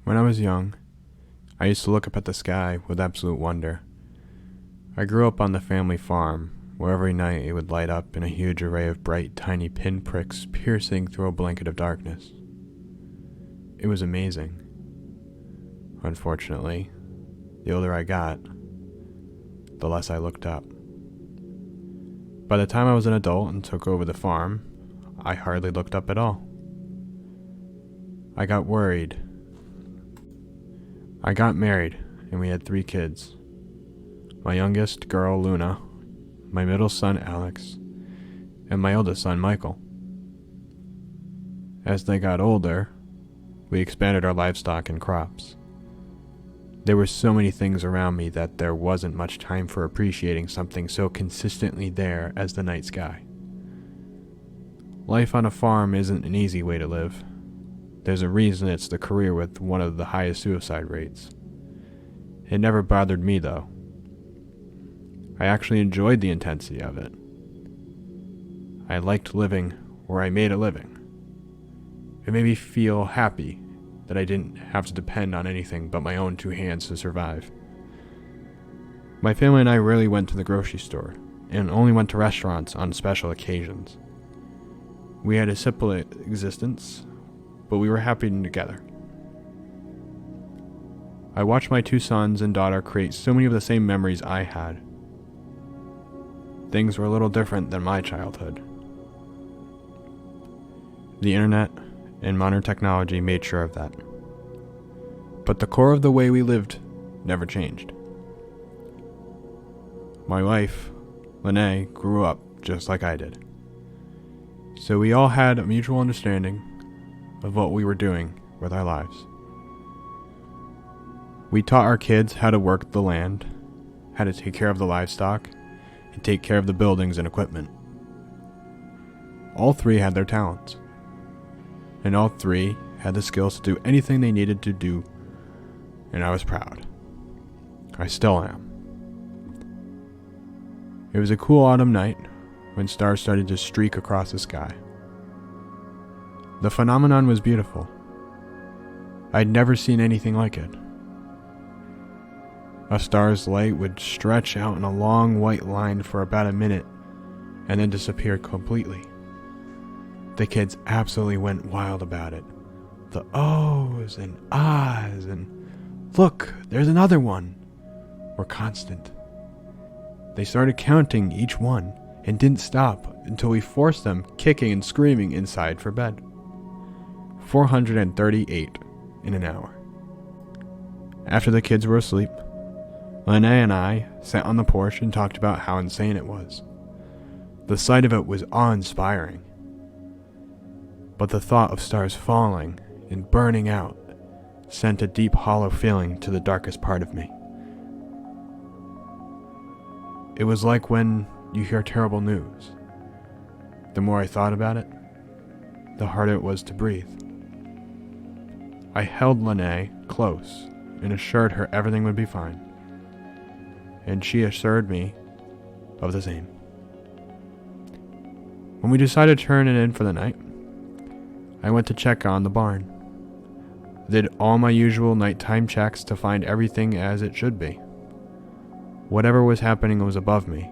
When I was young, I used to look up at the sky with absolute wonder. I grew up on the family farm, where every night it would light up in a huge array of bright, tiny pinpricks piercing through a blanket of darkness. It was amazing. Unfortunately, the older I got, the less I looked up. By the time I was an adult and took over the farm, I hardly looked up at all. I got worried. I got married, and we had 3 kids. My youngest girl, Luna, my middle son, Alex, and my oldest son, Michael. As they got older, we expanded our livestock and crops. There were so many things around me that there wasn't much time for appreciating something so consistently there as the night sky. Life on a farm isn't an easy way to live. There's a reason it's the career with one of the highest suicide rates. It never bothered me, though. I actually enjoyed the intensity of it. I liked living where I made a living. It made me feel happy that I didn't have to depend on anything but my own 2 hands to survive. My family and I rarely went to the grocery store, and only went to restaurants on special occasions. We had a simple existence, but we were happy together. I watched my 2 sons and daughter create so many of the same memories I had. Things were a little different than my childhood. The internet and modern technology made sure of that. But the core of the way we lived never changed. My wife, Lene, grew up just like I did. So we all had a mutual understanding of what we were doing with our lives. We taught our kids how to work the land, how to take care of the livestock, and take care of the buildings and equipment. All 3 had their talents, and all 3 had the skills to do anything they needed to do, and I was proud. I still am. It was a cool autumn night when stars started to streak across the sky. The phenomenon was beautiful. I'd never seen anything like it. A star's light would stretch out in a long white line for about a minute and then disappear completely. The kids absolutely went wild about it. The ohs and ahs and "Look, there's another one" were constant. They started counting each one and didn't stop until we forced them kicking and screaming inside for bed. 438 in an hour. After the kids were asleep, Lene and I sat on the porch and talked about how insane it was. The sight of it was awe-inspiring. But the thought of stars falling and burning out sent a deep hollow feeling to the darkest part of me. It was like when you hear terrible news. The more I thought about it, the harder it was to breathe. I held Lene close and assured her everything would be fine. And she assured me of the same. When we decided to turn it in for the night, I went to check on the barn. I did all my usual nighttime checks to find everything as it should be. Whatever was happening was above me.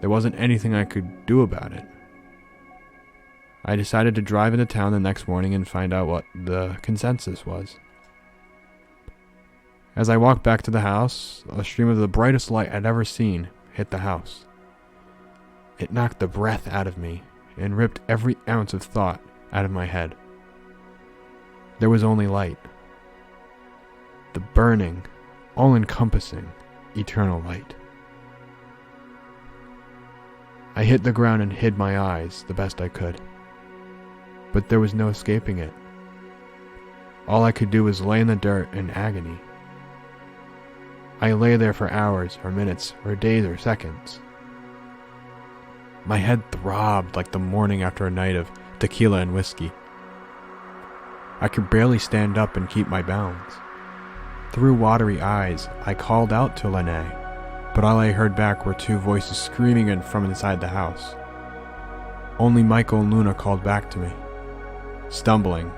There wasn't anything I could do about it. I decided to drive into town the next morning and find out what the consensus was. As I walked back to the house, a stream of the brightest light I'd ever seen hit the house. It knocked the breath out of me and ripped every ounce of thought out of my head. There was only light. The burning, all-encompassing, eternal light. I hit the ground and hid my eyes the best I could. But there was no escaping it. All I could do was lay in the dirt in agony. I lay there for hours or minutes or days or seconds. My head throbbed like the morning after a night of tequila and whiskey. I could barely stand up and keep my balance. Through watery eyes, I called out to Lene, but all I heard back were 2 voices screaming in from inside the house. Only Michael and Luna called back to me. Stumbling,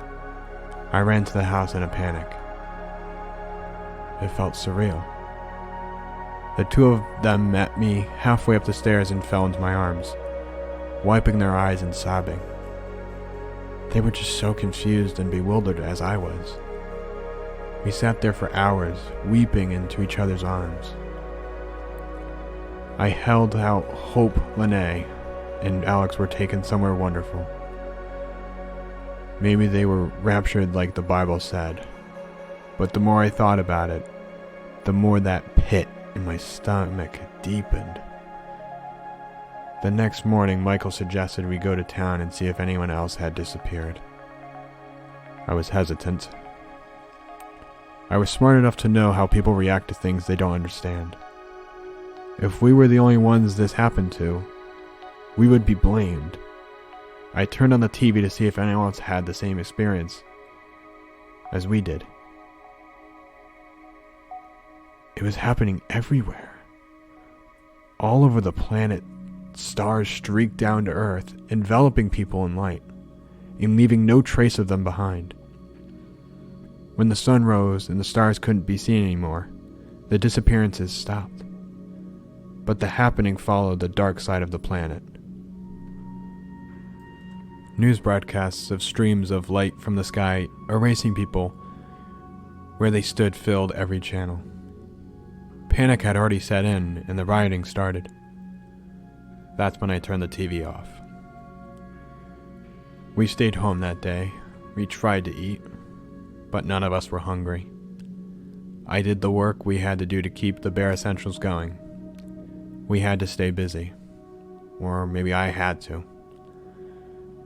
I ran to the house in a panic. It felt surreal. The two of them met me halfway up the stairs and fell into my arms, wiping their eyes and sobbing. They were just so confused and bewildered as I was. We sat there for hours, weeping into each other's arms. I held out hope Lene and Alex were taken somewhere wonderful. Maybe they were raptured like the Bible said, but the more I thought about it, the more that pit in my stomach deepened. The next morning, Michael suggested we go to town and see if anyone else had disappeared. I was hesitant. I was smart enough to know how people react to things they don't understand. If we were the only ones this happened to, we would be blamed. I turned on the TV to see if anyone else had the same experience as we did. It was happening everywhere. All over the planet, stars streaked down to Earth, enveloping people in light, and leaving no trace of them behind. When the sun rose and the stars couldn't be seen anymore, the disappearances stopped. But the happening followed the dark side of the planet. News broadcasts of streams of light from the sky erasing people where they stood filled every channel. Panic had already set in and the rioting started. That's when I turned the TV off. We stayed home that day. We tried to eat, but none of us were hungry. I did the work we had to do to keep the bare essentials going. We had to stay busy. Or maybe I had to.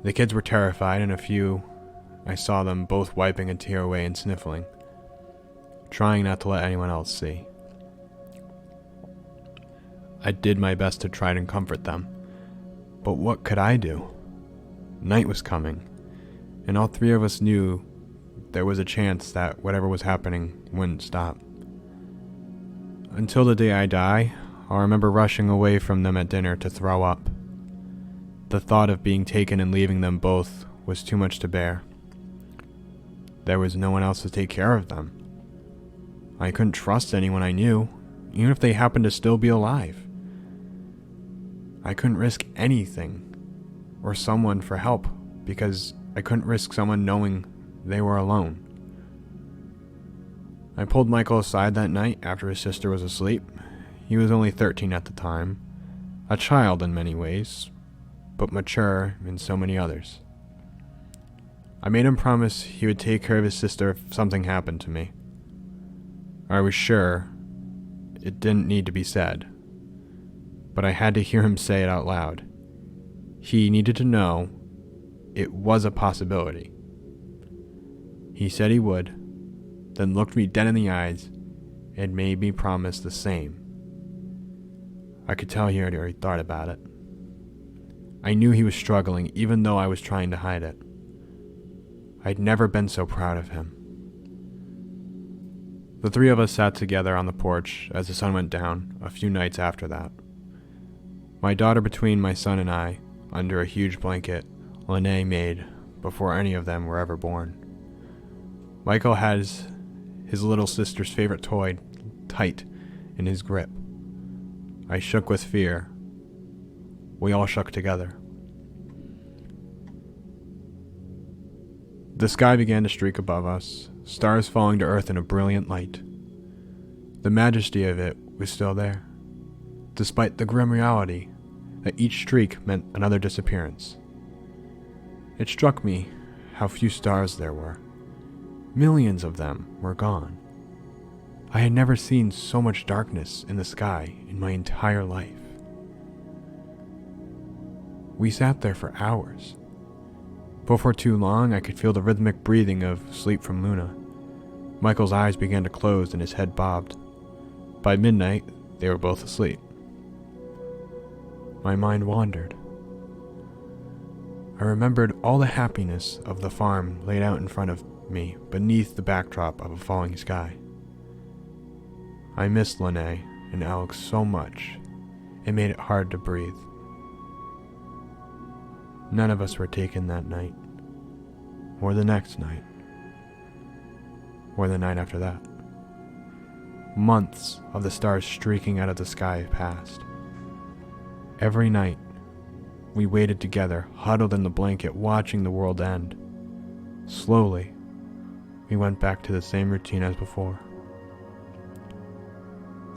The kids were terrified, and I saw them both wiping a tear away and sniffling, trying not to let anyone else see. I did my best to try and comfort them, but what could I do? Night was coming, and all three of us knew there was a chance that whatever was happening wouldn't stop. Until the day I die, I'll remember rushing away from them at dinner to throw up. The thought of being taken and leaving them both was too much to bear. There was no one else to take care of them. I couldn't trust anyone I knew, even if they happened to still be alive. I couldn't risk anything or someone for help because I couldn't risk someone knowing they were alone. I pulled Michael aside that night after his sister was asleep. He was only 13 at the time, a child in many ways, but mature in so many others. I made him promise he would take care of his sister if something happened to me. I was sure it didn't need to be said, but I had to hear him say it out loud. He needed to know it was a possibility. He said he would, then looked me dead in the eyes and made me promise the same. I could tell he had already thought about it. I knew he was struggling, even though I was trying to hide it. I'd never been so proud of him. The three of us sat together on the porch as the sun went down a few nights after that. My daughter between my son and I, under a huge blanket Lene made before any of them were ever born. Michael has his little sister's favorite toy tight in his grip. I shook with fear. We all shook together. The sky began to streak above us, stars falling to earth in a brilliant light. The majesty of it was still there, despite the grim reality that each streak meant another disappearance. It struck me how few stars there were. Millions of them were gone. I had never seen so much darkness in the sky in my entire life. We sat there for hours. Before too long, I could feel the rhythmic breathing of sleep from Luna. Michael's eyes began to close and his head bobbed. By midnight, they were both asleep. My mind wandered. I remembered all the happiness of the farm laid out in front of me beneath the backdrop of a falling sky. I missed Lene and Alex so much, it made it hard to breathe. None of us were taken that night, or the next night, or the night after that. months of the stars streaking out of the sky passed. Every night, we waited together, huddled in the blanket, watching the world end. Slowly, we went back to the same routine as before.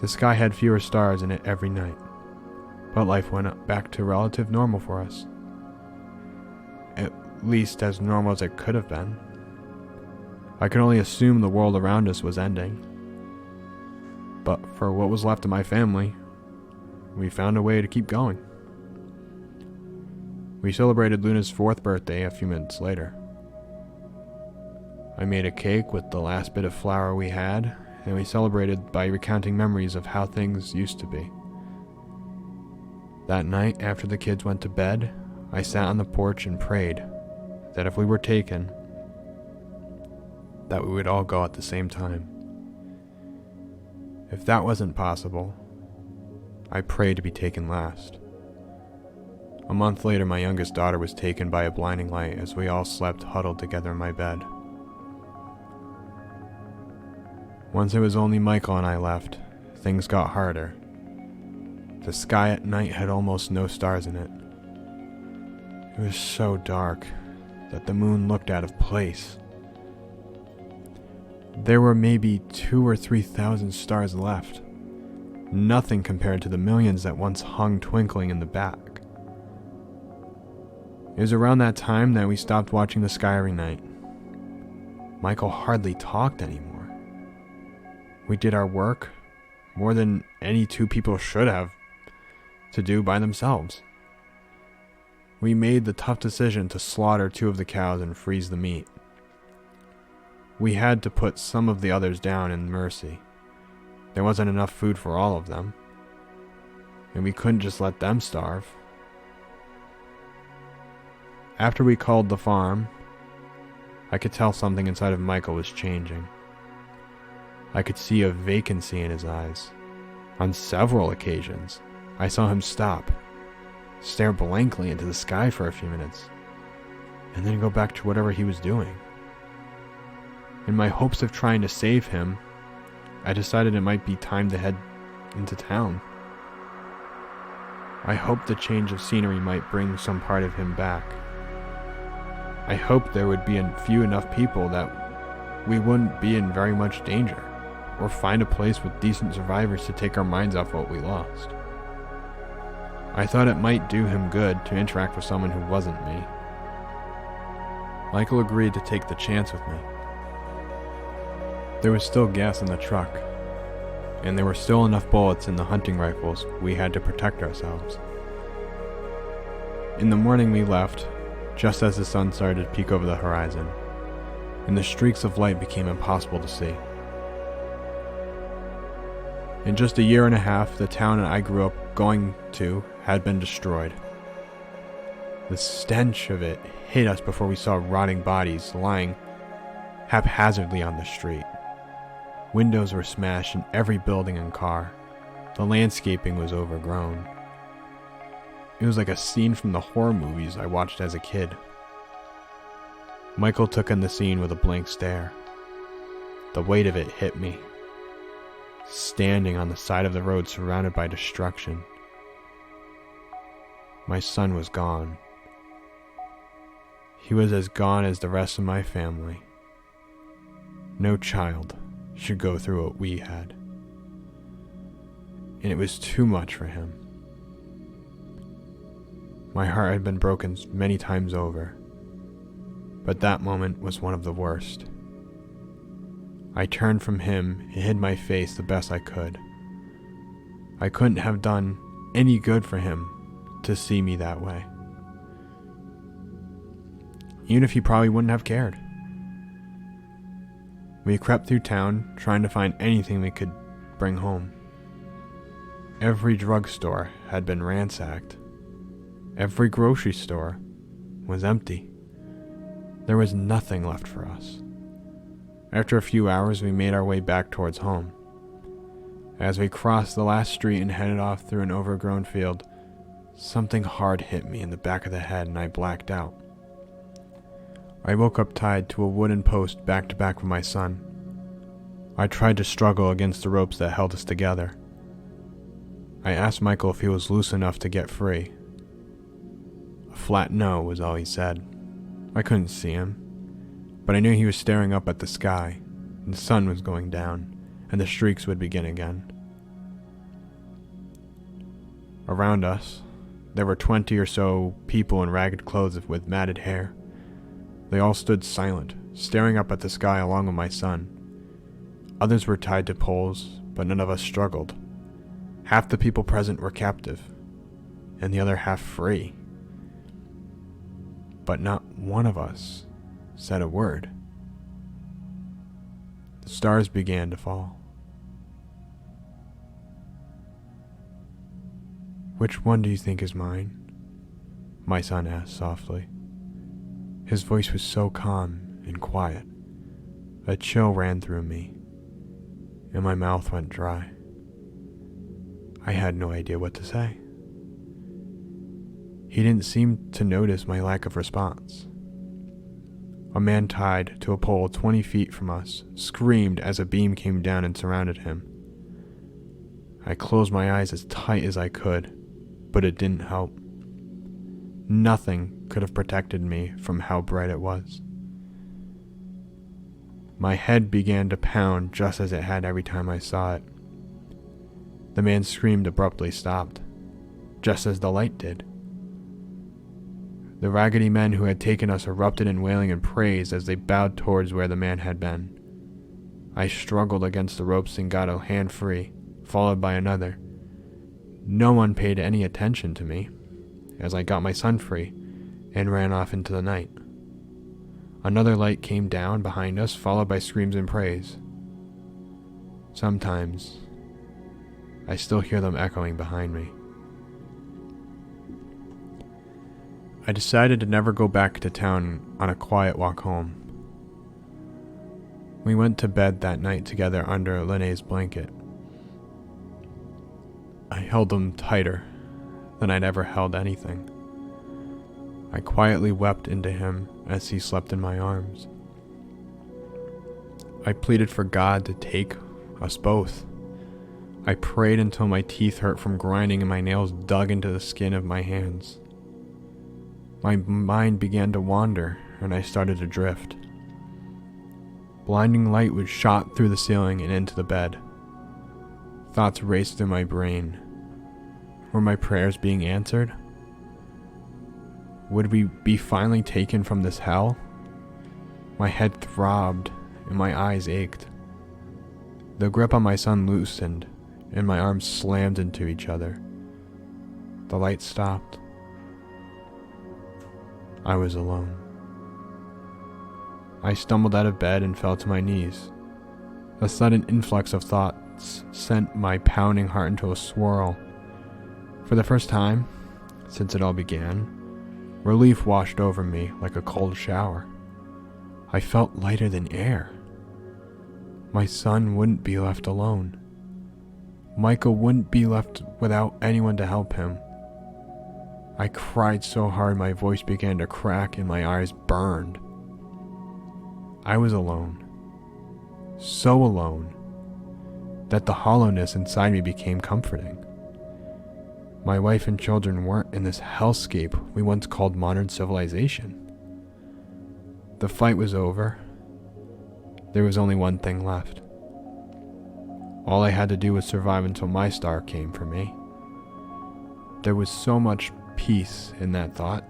The sky had fewer stars in it every night, but life went back to relative normal for us. At least as normal as it could have been. I could only assume the world around us was ending. But for what was left of my family, we found a way to keep going. We celebrated Luna's 4th birthday a few minutes later. I made a cake with the last bit of flour we had, and we celebrated by recounting memories of how things used to be. That night, after the kids went to bed, I sat on the porch and prayed that if we were taken, that we would all go at the same time. If that wasn't possible, I prayed to be taken last. A month later, my youngest daughter was taken by a blinding light as we all slept huddled together in my bed. Once it was only Michael and I left, things got harder. The sky at night had almost no stars in it. It was so dark that the moon looked out of place. There were maybe 2,000 or 3,000 stars left, nothing compared to the millions that once hung twinkling in the back. It was around that time that we stopped watching the sky every night. Michael hardly talked anymore. We did our work, more than any two people should have, to do by themselves. We made the tough decision to slaughter 2 of the cows and freeze the meat. We had to put some of the others down in mercy. There wasn't enough food for all of them, and we couldn't just let them starve. After we culled the farm, I could tell something inside of Michael was changing. I could see a vacancy in his eyes. On several occasions, I saw him stop, stare blankly into the sky for a few minutes, and then go back to whatever he was doing. In my hopes of trying to save him, I decided it might be time to head into town. I hoped the change of scenery might bring some part of him back. I hoped there would be a few enough people that we wouldn't be in very much danger, or find a place with decent survivors to take our minds off what we lost. I thought it might do him good to interact with someone who wasn't me. Michael agreed to take the chance with me. There was still gas in the truck, and there were still enough bullets in the hunting rifles we had to protect ourselves. In the morning we left, just as the sun started to peek over the horizon, and the streaks of light became impossible to see. In just 1.5 years, the town I grew up going to had been destroyed. The stench of it hit us before we saw rotting bodies lying haphazardly on the street. Windows were smashed in every building and car. The landscaping was overgrown. It was like a scene from the horror movies I watched as a kid. Michael took in the scene with a blank stare. The weight of it hit me. Standing on the side of the road surrounded by destruction. My son was gone. He was as gone as the rest of my family. No child should go through what we had. And it was too much for him. My heart had been broken many times over, but that moment was one of the worst. I turned from him and hid my face the best I could. I couldn't have done any good for him to see me that way. Even if he probably wouldn't have cared. We crept through town, trying to find anything we could bring home. Every drugstore had been ransacked. Every grocery store was empty. There was nothing left for us. After a few hours, we made our way back towards home. As we crossed the last street and headed off through an overgrown field, something hard hit me in the back of the head and I blacked out. I woke up tied to a wooden post back to back with my son. I tried to struggle against the ropes that held us together. I asked Michael if he was loose enough to get free. A flat no was all he said. I couldn't see him, but I knew he was staring up at the sky, and the sun was going down, and the streaks would begin again. Around us, there were 20 or so people in ragged clothes with matted hair. They all stood silent, staring up at the sky along with my son. Others were tied to poles, but none of us struggled. Half the people present were captive, and the other half free. But not one of us said a word. The stars began to fall. "Which one do you think is mine?" my son asked softly. His voice was so calm and quiet. A chill ran through me, and my mouth went dry. I had no idea what to say. He didn't seem to notice my lack of response. A man tied to a pole 20 feet from us screamed as a beam came down and surrounded him. I closed my eyes as tight as I could, but it didn't help. Nothing could have protected me from how bright it was. My head began to pound just as it had every time I saw it. The man's scream abruptly stopped, just as the light did. The raggedy men who had taken us erupted in wailing and praise as they bowed towards where the man had been. I struggled against the ropes and got a hand free, followed by another. No one paid any attention to me, as I got my son free and ran off into the night. Another light came down behind us, followed by screams and praise. Sometimes, I still hear them echoing behind me. I decided to never go back to town on a quiet walk home. We went to bed that night together under Linnea's blanket. I held him tighter than I'd ever held anything. I quietly wept into him as he slept in my arms. I pleaded for God to take us both. I prayed until my teeth hurt from grinding and my nails dug into the skin of my hands. My mind began to wander, and I started to drift. Blinding light was shot through the ceiling and into the bed. Thoughts raced through my brain. Were my prayers being answered? Would we be finally taken from this hell? My head throbbed, and my eyes ached. The grip on my son loosened, and my arms slammed into each other. The light stopped. I was alone. I stumbled out of bed and fell to my knees. A sudden influx of thoughts sent my pounding heart into a swirl. For the first time, since it all began, relief washed over me like a cold shower. I felt lighter than air. My son wouldn't be left alone. Michael wouldn't be left without anyone to help him. I cried so hard my voice began to crack and my eyes burned. I was alone. So alone that the hollowness inside me became comforting. My wife and children weren't in this hellscape we once called modern civilization. The fight was over. There was only one thing left. All I had to do was survive until my star came for me. There was so much peace in that thought.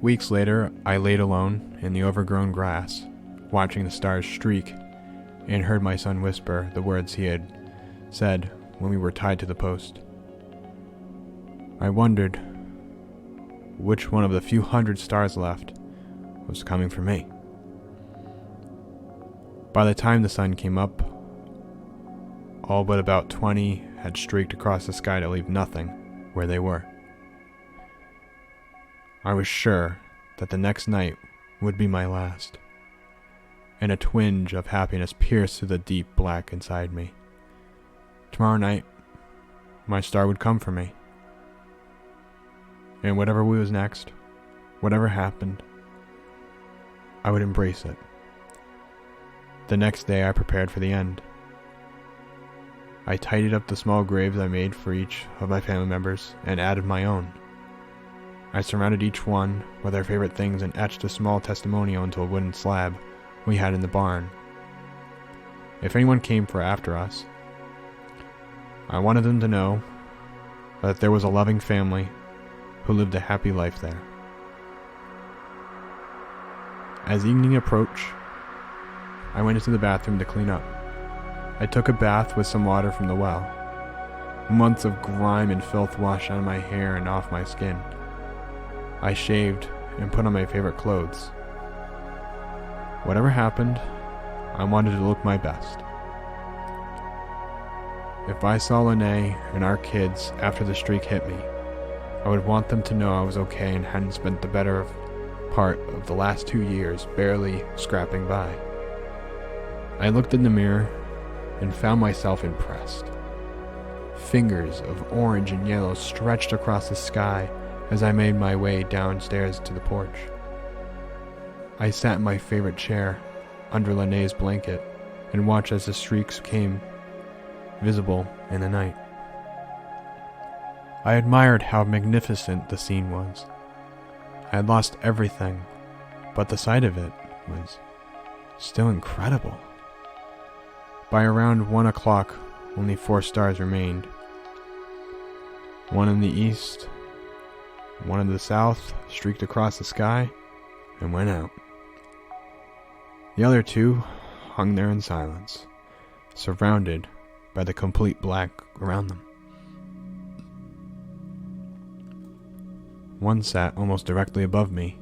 Weeks later, I laid alone in the overgrown grass, watching the stars streak, and heard my son whisper the words he had said when we were tied to the post. I wondered which one of the few hundred stars left was coming for me. By the time the sun came up, all but about 20 had streaked across the sky to leave nothing where they were. I was sure that the next night would be my last, and a twinge of happiness pierced through the deep black inside me. Tomorrow night, my star would come for me, and whatever was next, whatever happened, I would embrace it The next day I prepared for the end. I tidied up the small graves I made for each of my family members and added my own. I surrounded each one with their favorite things and etched a small testimonial into a wooden slab we had in the barn. If anyone came for after us, I wanted them to know that there was a loving family who lived a happy life there. As evening approached, I went into the bathroom to clean up. I took a bath with some water from the well. Months of grime and filth washed out of my hair and off my skin. I shaved and put on my favorite clothes. Whatever happened, I wanted to look my best. If I saw Lene and our kids after the streak hit me, I would want them to know I was okay and hadn't spent the better part of the last 2 years barely scrapping by. I looked in the mirror and found myself impressed. Fingers of orange and yellow stretched across the sky as I made my way downstairs to the porch. I sat in my favorite chair under Lene's blanket and watched as the streaks came visible in the night. I admired how magnificent the scene was. I had lost everything, but the sight of it was still incredible. By around 1 o'clock, only 4 stars remained. One in the east, one in the south streaked across the sky and went out. The other 2 hung there in silence, surrounded by the complete black around them. One sat almost directly above me,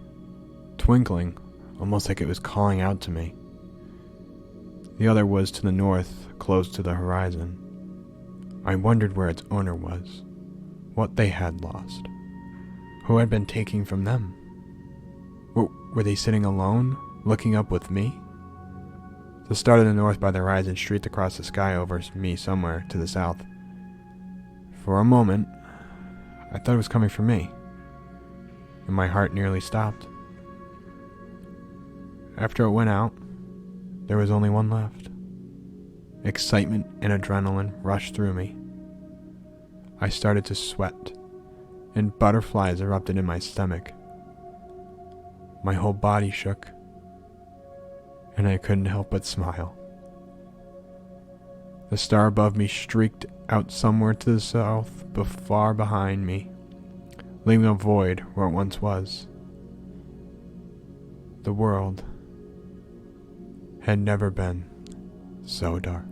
twinkling almost like it was calling out to me. The other was to the north, close to the horizon. I wondered where its owner was, what they had lost, who had been taking from them. Were they sitting alone, looking up with me? The star to the north by the horizon streaked across the sky over me somewhere to the south. For a moment, I thought it was coming for me, and my heart nearly stopped. After it went out, there was only one left. Excitement and adrenaline rushed through me. I started to sweat, and butterflies erupted in my stomach. My whole body shook, and I couldn't help but smile. The star above me streaked out somewhere to the south, but far behind me, leaving a void where it once was. The world had never been so dark.